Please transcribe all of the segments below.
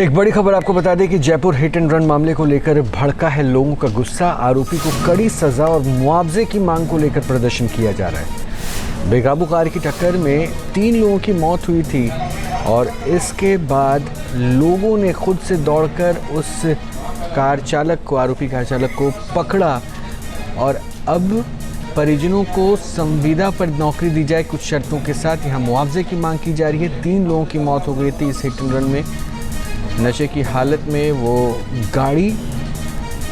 एक बड़ी खबर आपको बता दें कि जयपुर हिट एंड रन मामले को लेकर भड़का है लोगों का गुस्सा। आरोपी को कड़ी सजा और मुआवजे की मांग को लेकर प्रदर्शन किया जा रहा है। बेकाबू कार की टक्कर में 3 लोगों की मौत हुई थी और इसके बाद लोगों ने खुद से दौड़कर उस आरोपी कार चालक को पकड़ा और अब परिजनों को संविदा पर नौकरी दी जाए कुछ शर्तों के साथ। यहाँ मुआवजे की मांग की जा रही है। 3 लोगों की मौत हो गई थी इस हिट एंड रन में। नशे की हालत में वो गाड़ी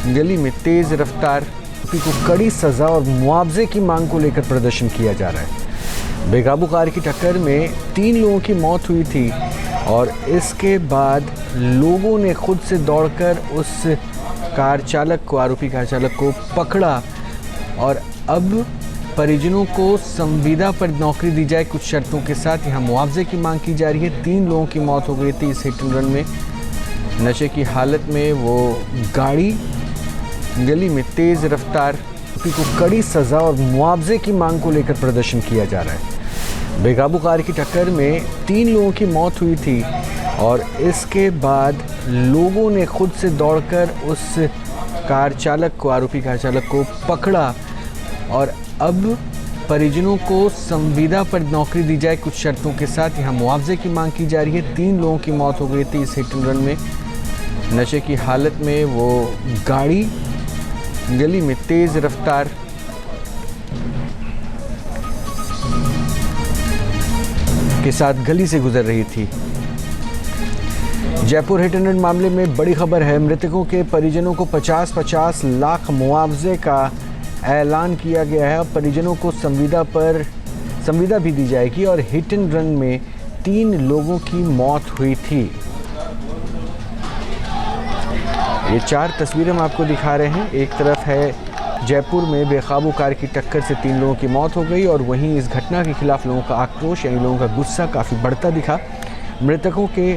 गली में तेज रफ्तार को कड़ी सजा और मुआवजे की मांग को लेकर प्रदर्शन किया जा रहा है। बेकाबू कार की टक्कर में 3 लोगों की मौत हुई थी और इसके बाद लोगों ने खुद से दौड़कर उस आरोपी कार चालक को पकड़ा और अब परिजनों को संविदा पर नौकरी दी जाए कुछ शर्तों के साथ। यहाँ मुआवजे की मांग की जा रही है। 3 लोगों की मौत हो गई थी इस हिट एंड रन में। नशे की हालत में वो गाड़ी गली में तेज रफ्तार को कड़ी सजा और मुआवजे की मांग को लेकर प्रदर्शन किया जा रहा है। बेकाबू कार की टक्कर में 3 लोगों की मौत हुई थी और इसके बाद लोगों ने खुद से दौड़कर उस आरोपी कार चालक को पकड़ा और अब परिजनों को संविदा पर नौकरी दी जाए कुछ शर्तों के साथ। यहाँ मुआवजे की मांग की जा रही है। 3 लोगों की मौत हो गई थी इस हिट एंड रन में। नशे की हालत में वो गाड़ी गली में तेज रफ्तार के साथ गली से गुजर रही थी। जयपुर हिट एंड रन मामले में बड़ी खबर है। मृतकों के परिजनों को 50-50 लाख मुआवजे का ऐलान किया गया है। परिजनों को संविदा भी दी जाएगी और हिट एंड रन में 3 लोगों की मौत हुई थी। ये 4 तस्वीरें हम आपको दिखा रहे हैं। एक तरफ है जयपुर में बेकाबू कार की टक्कर से 3 लोगों की मौत हो गई और वहीं इस घटना के खिलाफ लोगों का आक्रोश यानी लोगों का गुस्सा काफ़ी बढ़ता दिखा। मृतकों के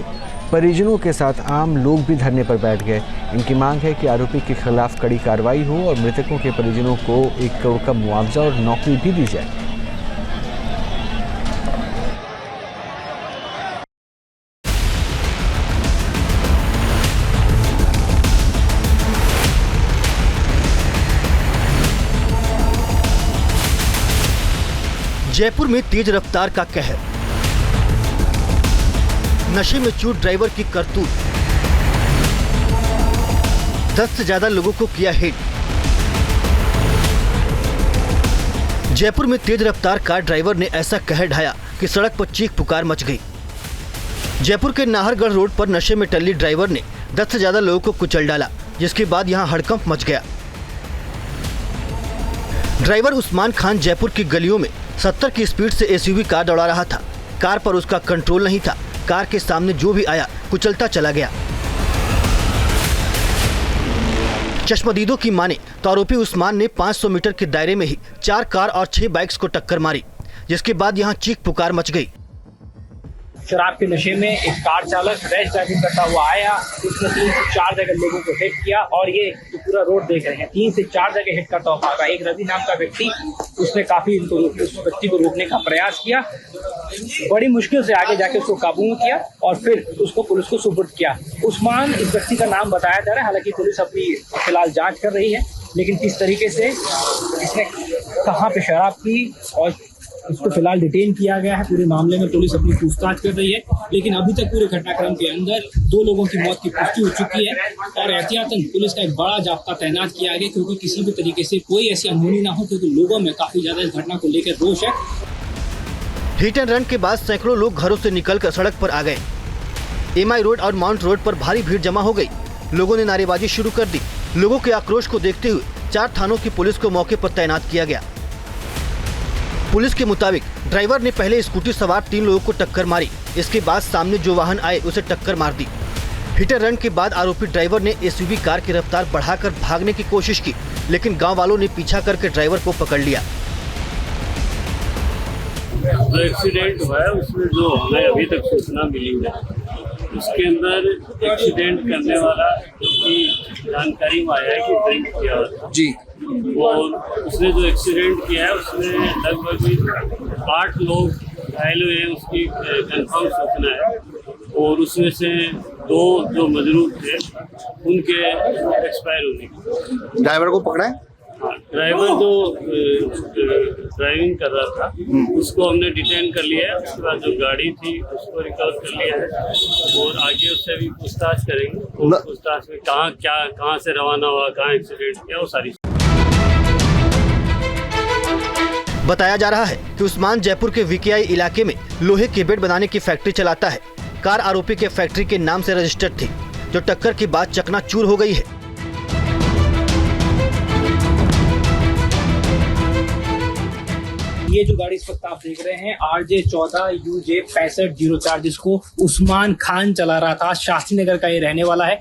परिजनों के साथ आम लोग भी धरने पर बैठ गए। इनकी मांग है कि आरोपी के खिलाफ कड़ी कार्रवाई हो और मृतकों के परिजनों को 1 करोड़ का मुआवजा और नौकरी भी दी जाए। जयपुर में तेज रफ्तार का कहर, नशे में चूर ड्राइवर की करतूत, 10 से ज्यादा लोगों को किया हिट। जयपुर में तेज रफ्तार कार ड्राइवर ने ऐसा कहर ढाया कि सड़क पर चीख पुकार मच गई। जयपुर के नाहरगढ़ रोड पर नशे में टल्ली ड्राइवर ने 10 से ज्यादा लोगों को कुचल डाला, जिसके बाद यहां हड़कंप मच गया। ड्राइवर उस्मान खान जयपुर की गलियों में 70 की स्पीड से एसयूवी कार दौड़ा रहा था। कार पर उसका कंट्रोल नहीं था। कार के सामने जो भी आया कुचलता चला गया। चश्मदीदों की माने तो आरोपी उस्मान ने 500 मीटर के दायरे में ही 4 कार और 6 बाइक्स को टक्कर मारी, जिसके बाद यहां चीख पुकार मच गई। शराब के नशे में एक कार चालक रैश ड्राइविंग करता हुआ आया। उसने 3 से 4 जगह लोगों को हिट किया और ये जो पूरा रोड देख रहे हैं 3 से 4 जगह हिट करता हुआ आया। एक रवि नाम का व्यक्ति, उसने काफी उस व्यक्ति को रोकने का प्रयास किया। बड़ी मुश्किल से आगे जाके उसको काबू में किया और फिर उसको पुलिस को सुपुर्द किया। उस्मान इस व्यक्ति का नाम बताया जा रहा है। हालांकि पुलिस अपनी फिलहाल जाँच कर रही है, लेकिन किस तरीके से इसने कहाँ पे शराब पी और उसको फिलहाल डिटेन किया गया है। पूरे मामले में पुलिस अपनी पूछताछ कर रही है, लेकिन अभी तक पूरे घटनाक्रम के अंदर 2 लोगों की मौत की पुष्टि हो चुकी है और एहतियातन पुलिस का एक बड़ा जाब्ता तैनात किया गया, क्योंकि किसी भी तरीके से कोई ऐसी अनहोनी ना हो, क्योंकि लोगों में काफी ज्यादा इस घटना को लेकर रोष है। हिट एंड रन के बाद सैकड़ों लोग घरों से निकलकर सड़क पर आ गए। एमआई रोड और माउंट रोड पर भारी भीड़ जमा हो गई। लोगों ने नारेबाजी शुरू कर दी। लोगों के आक्रोश को देखते हुए 4 थानों की पुलिस को मौके पर तैनात किया गया। पुलिस के मुताबिक ड्राइवर ने पहले स्कूटी सवार 3 लोगों को टक्कर मारी। इसके बाद सामने जो वाहन आए उसे टक्कर मार दी। हिट एंड रन के बाद आरोपी ड्राइवर ने एसयूवी कार की रफ्तार बढ़ाकर भागने की कोशिश की, लेकिन गांव वालों ने पीछा करके ड्राइवर को पकड़ लिया। जो एक्सीडेंट हुआ है उसमें जो हमें अभी तक सूचना मिली है, उसके अंदर एक्सीडेंट करने वाला की जानकारी में आया है कि ड्रिंक किया जी, और उसने जो एक्सीडेंट किया है उसमें लगभग 8 लोग घायल हुए हैं, उसकी कंफर्म सूचना है। और उसमें से दो जो मजरूर थे उनके एक्सपायर होने की। ड्राइवर को पकड़ा है? हाँ, ड्राइवर जो ड्राइविंग कर रहा था उसको हमने डिटेन कर लिया है। उसके बाद जो गाड़ी थी उसको रिकवर कर लिया है और आगे उससे भी पूछताछ करेंगे। और पूछताछ में कहाँ से रवाना हुआ, कहाँ एक्सीडेंट किया, वो सारी। बताया जा रहा है कि उस्मान जयपुर के वीकेआई इलाके में लोहे के बेड बनाने की फैक्ट्री चलाता है। कार आरोपी के फैक्ट्री के नाम से रजिस्टर्ड थी, जो टक्कर के बाद चकनाचूर हो गई है। ये जो गाड़ी इस वक्त आप देख रहे हैं RJ14UJ 6504, जिसको उस्मान खान चला रहा था, शास्त्री नगर का ये रहने वाला है।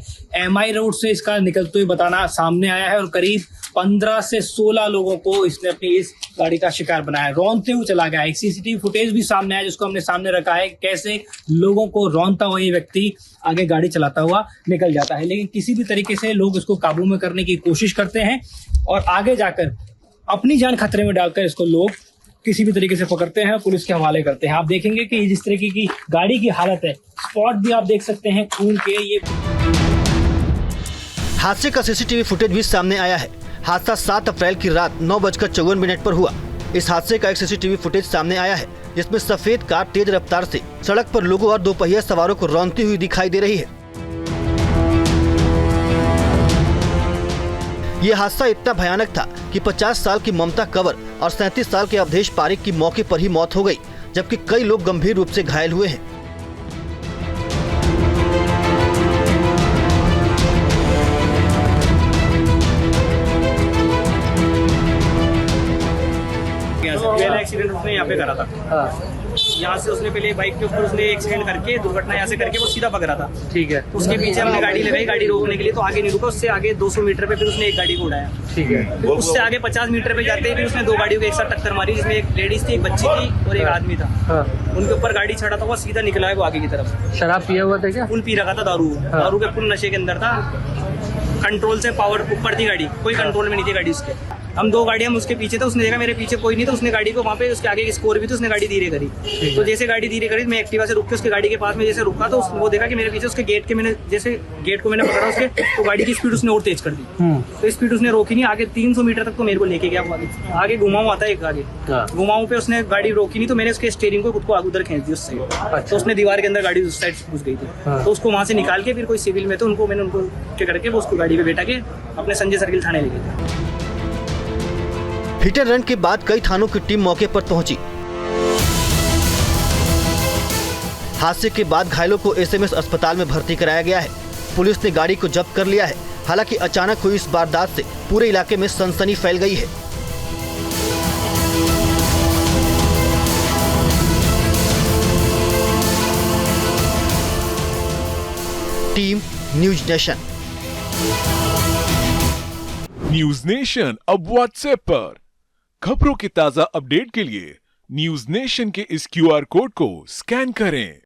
MI रोड से इसका निकलते हुए बताना सामने आया है और करीब 15 से 16 लोगों को इसने अपनी इस गाड़ी का शिकार बनाया। रौंदते हुए चला गया। एक CCTV फुटेज भी सामने आया जिसको हमने सामने रखा है, कैसे लोगों को रौंदता हुआ ये व्यक्ति आगे गाड़ी चलाता हुआ निकल जाता है। लेकिन किसी भी तरीके से लोग इसको काबू में करने की कोशिश करते हैं और आगे जाकर अपनी जान खतरे में डालकर इसको लोग किसी भी तरीके से पकड़ते हैं, पुलिस के हवाले करते हैं। आप देखेंगे कि जिस तरीके की गाड़ी की हालत है, स्पॉट भी आप देख सकते हैं खून के। ये हादसे का CCTV फुटेज भी सामने आया है। हादसा 7 अप्रैल की रात 9:54 पर हुआ। इस हादसे का एक CCTV फुटेज सामने आया है जिसमें सफेद कार तेज रफ्तार से सड़क पर लोगों और दोपहिया सवारों को रौंदती हुई दिखाई दे रही है। ये हादसा इतना भयानक था कि 50 साल की ममता कंवर और 37 साल के अवधेश पारिक की मौके पर ही मौत हो गई, जबकि कई लोग गंभीर रूप से घायल हुए हैं। पहला एक्सीडेंट उसने यहाँ पे करा था। यहाँ से उसने पहले बाइक के ऊपर उसने एक्सीडेंट करके दुर्घटना यहाँ से करके वो सीधा भग रहा था। ठीक है। उसके पीछे हमने गाड़ी लगाई, गाड़ी रोकने के लिए, तो आगे नहीं रुका। उससे आगे 200 मीटर पे फिर उसने एक गाड़ी को उड़ाया। ठीक है। फिर उससे आगे 50 मीटर पे जाते ही फिर उसने 2 गाड़ियों को एक साथ टक्कर मारी, जिसमें एक लेडीज थी, एक बच्ची थी और एक आदमी था। उनके ऊपर गाड़ी चढ़ा था, वो सीधा निकला है वो आगे की तरफ। शराब पिया हुआ था क्या? फुल पी रखा था, दारू के फुल नशे के अंदर था। कंट्रोल से पावर ऊपर थी गाड़ी, कोई कंट्रोल में नहीं थी गाड़ी उसके। हम 2 गाड़ियां हम उसके पीछे थे, उसने देखा मेरे पीछे कोई नहीं, तो उसने गाड़ी को वहाँ पे उसके आगे स्कोर भी थी, उसने गाड़ी धीरे करी। तो जैसे गाड़ी धीरे करी, मैं एक्टिवा से रुक के उसके गाड़ी के पास में जैसे रुका, तो वो देखा कि मेरे पीछे उसके गेट के, मैंने जैसे गेट को मैंने पकड़ा उसके, तो गाड़ी की स्पीड उसने और तेज कर दी। तो स्पीड उसने रोकी नहीं, आगे 300 मीटर तक तो मेरे को लेके गया। आगे घुमाऊ आता है एक, आगे घुमाऊ पे उसने गाड़ी रोकी नहीं, तो मैंने उसके स्टीयरिंग को खुद को आगे उधर खींच दी उससे। तो उसने दीवार के अंदर गाड़ी उस साइड से घुस गई थी। तो उसको वहाँ से निकाल के फिर कोई सिविल में, तो उनको मैंने उनको करके वो उसको गाड़ी पे बैठा के अपने संजय सर्किल थाने ले गए। हिट एंड रन के बाद कई थानों की टीम मौके पर पहुंची। हादसे के बाद घायलों को SMS अस्पताल में भर्ती कराया गया है। पुलिस ने गाड़ी को जब्त कर लिया है। हालांकि अचानक हुई इस वारदात से पूरे इलाके में सनसनी फैल गई है। Team news nation. News nation अब व्हाट्सएप पर खबरों के ताजा अपडेट के लिए न्यूज नेशन के इस QR कोड को स्कैन करें।